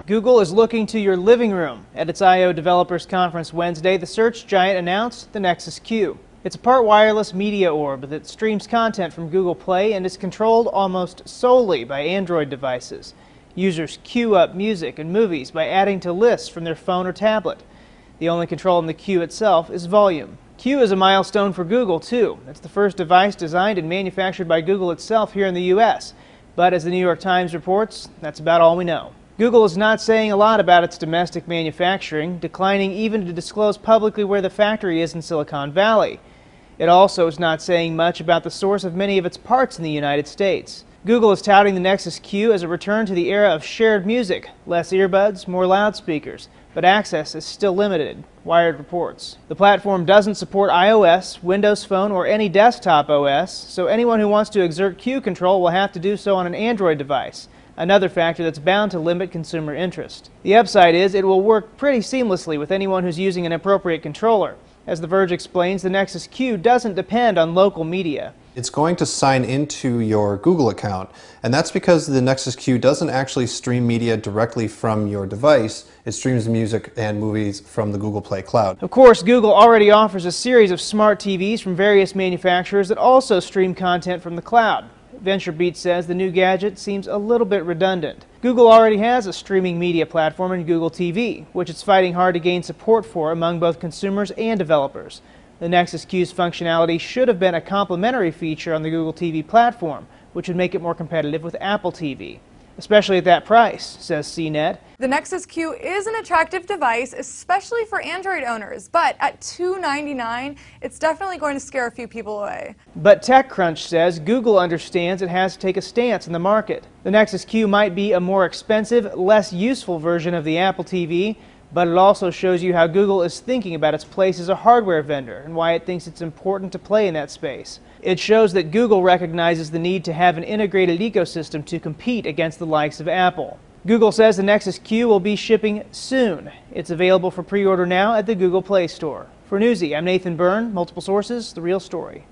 Google is looking to your living room. At its I/O Developers Conference Wednesday, the search giant announced the Nexus Q. It's a part wireless media orb that streams content from Google Play and is controlled almost solely by Android devices. Users queue up music and movies by adding to lists from their phone or tablet. The only control in the Q itself is volume. Q is a milestone for Google, too. It's the first device designed and manufactured by Google itself here in the U.S. But as the New York Times reports, that's about all we know. Google is not saying a lot about its domestic manufacturing, declining even to disclose publicly where the factory is in Silicon Valley. It also is not saying much about the source of many of its parts in the United States. Google is touting the Nexus Q as a return to the era of shared music, less earbuds, more loudspeakers, but access is still limited, Wired reports. The platform doesn't support iOS, Windows Phone, or any desktop OS, so anyone who wants to exert Q control will have to do so on an Android device, another factor that's bound to limit consumer interest. The upside is it will work pretty seamlessly with anyone who's using an appropriate controller. As The Verge explains, the Nexus Q doesn't depend on local media. It's going to sign into your Google account, and that's because the Nexus Q doesn't actually stream media directly from your device. It streams music and movies from the Google Play cloud. Of course, Google already offers a series of smart TVs from various manufacturers that also stream content from the cloud. VentureBeat says the new gadget seems a little bit redundant. Google already has a streaming media platform in Google TV, which it's fighting hard to gain support for among both consumers and developers. The Nexus Q's functionality should have been a complementary feature on the Google TV platform, which would make it more competitive with Apple TV. Especially at that price, says CNET. The Nexus Q is an attractive device, especially for Android owners, but at $299, it's definitely going to scare a few people away. But TechCrunch says Google understands it has to take a stance in the market. The Nexus Q might be a more expensive, less useful version of the Apple TV, but it also shows you how Google is thinking about its place as a hardware vendor and why it thinks it's important to play in that space. It shows that Google recognizes the need to have an integrated ecosystem to compete against the likes of Apple. Google says the Nexus Q will be shipping soon. It's available for pre-order now at the Google Play Store. For Newsy, I'm Nathan Byrne, Multiple Sources, The Real Story.